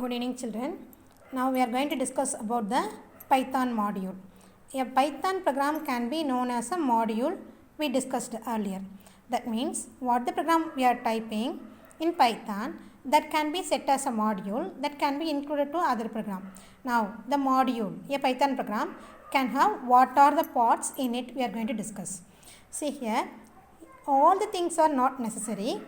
Good evening children. Now we are going to discuss about the Python module. A Python program can be known as a module we discussed earlier. That means what the program we are typing in Python that can be set as a module that can be included to other program. Now the module, a Python program can have what are the parts in it we are going to discuss. See here, all the things are not necessary.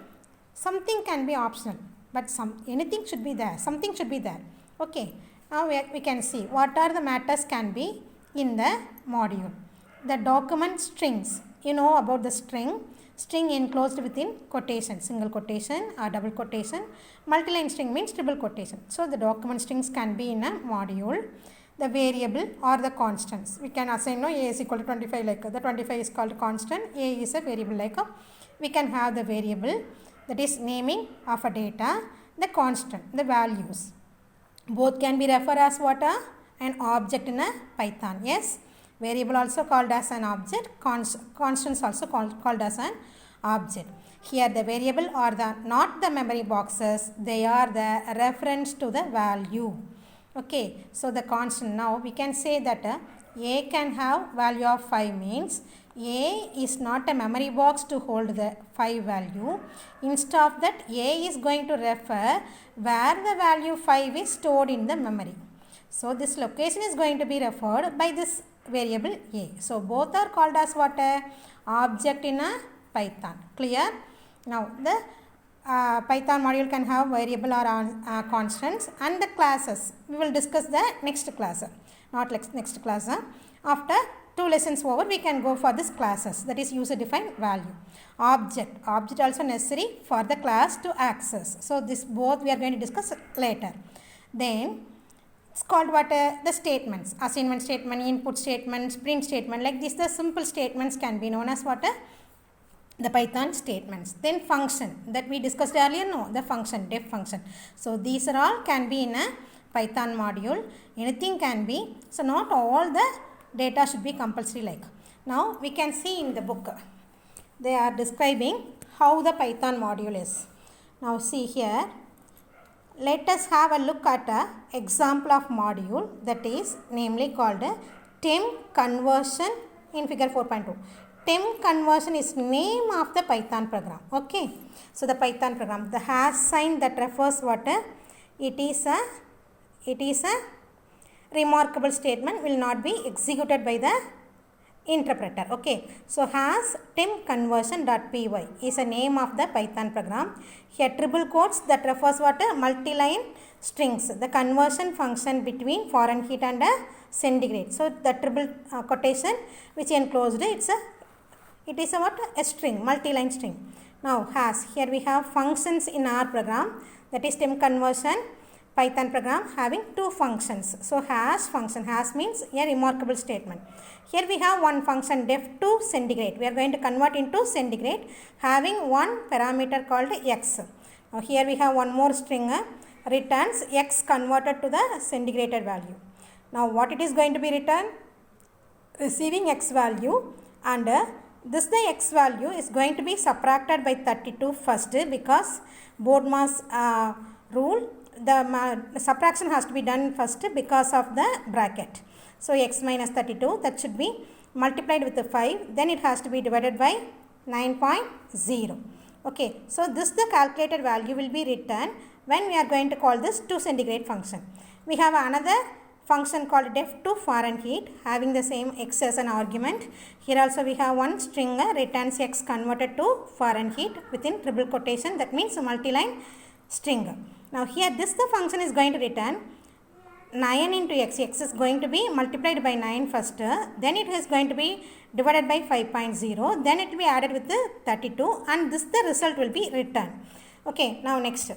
Something can be optional. But anything should be there, something should be there. Okay, now we can see what are the matters can be in the module. The document strings, you know about the string enclosed within quotation, single quotation or double quotation. Multi-line string means triple quotation. So the document strings can be in a module. The variable or the constants, we can assign a is equal to 25 like the 25 is called constant, a is a variable like we can have the variable, that is naming of a data, the constant, the values. Both can be referred as what? An object in a Python. Yes, variable also called as an object, constants also called as an object. Here the variable are the not the memory boxes, they are the reference to the value. Okay, so the constant, now we can say that a can have value of 5 means a is not a memory box to hold the 5 value. Instead of that, a is going to refer where the value 5 is stored in the memory. So this location is going to be referred by this variable a. So both are called as what? Object in a Python. Clear? Now the Python module can have variable or constants and the classes. We will discuss the next class. Not next class. After 2 lessons over, we can go for this classes, that is user defined value. Object also necessary for the class to access. So this both we are going to discuss later. Then it's called what? The statements, assignment statement, input statement, print statement, like this the simple statements can be known as what? The Python statements. Then function that we discussed earlier, no, the function, def function. So these are all can be in a Python module. Anything can be. So not all the data should be compulsory like. Now we can see in the book, they are describing how the Python module is. Now see here, let us have a look at an example of module that is namely called temp conversion in figure 4.2. Temp conversion is name of the Python program. Okay, so the Python program, the hash sign that refers what? It is a remarkable statement will not be executed by the interpreter. Okay, so hash temp conversion.py is a name of the Python program. Here triple quotes that refers what? Multi-line strings, the conversion function between Fahrenheit and centigrade. So the triple quotation which enclosed it is a what? A string, multi-line string. Now hash, here we have functions in our program, that is temp conversion Python program having 2 functions. So hash function, hash means a remarkable statement. Here we have one function def to centigrade. We are going to convert into centigrade having one parameter called x. Now here we have one more string returns x converted to the centigrade value. Now what it is going to be returned? Receiving x value, and this the x value is going to be subtracted by 32 first because BODMAS rule. The subtraction has to be done first because of the bracket. So x minus 32, that should be multiplied with the 5, then it has to be divided by 9.0. Okay, so this the calculated value will be returned when we are going to call this to centigrade function. We have another function called def to Fahrenheit having the same x as an argument. Here also we have one string returns x converted to Fahrenheit within triple quotation, that means a multi-line string. Now here this the function is going to return 9 into x. X is going to be multiplied by 9 first, then it is going to be divided by 5.0, then it will be added with the 32 and this the result will be returned. Okay, now next,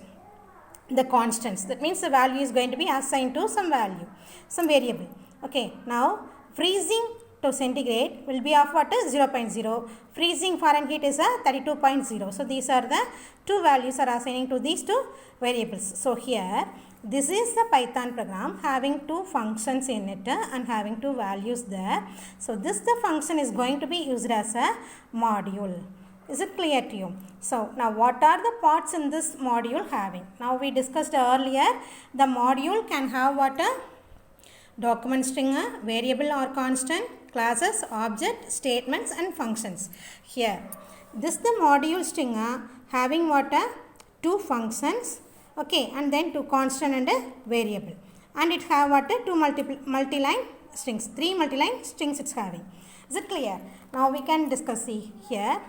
the constants, that means the value is going to be assigned to some value, some variable. Okay, now freezing to centigrade will be of what? 0.0. Freezing Fahrenheit is a 32.0. So these are the 2 values are assigning to these 2 variables. So here this is the Python program having 2 functions in it and having 2 values there. So this the function is going to be used as a module. Is it clear to you? So now what are the parts in this module having? Now we discussed earlier, the module can have what? A document string, a variable or constant, classes, object, statements and functions. Here, this the module string having what? Two functions, okay, and then two constant and a variable. And it have what? Two multi-line strings, three multi-line strings it's having. Is it clear? Now we can discuss, see here.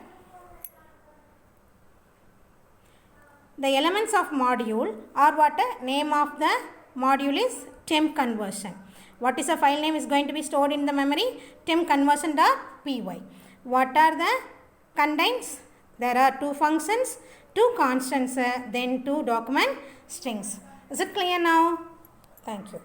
The elements of module are what? Name of the module is temp conversion. What is the file name is going to be stored in the memory? Temp conversion.py. What are the contents? There are two functions, two constants, then two document strings. Is it clear now? Thank you.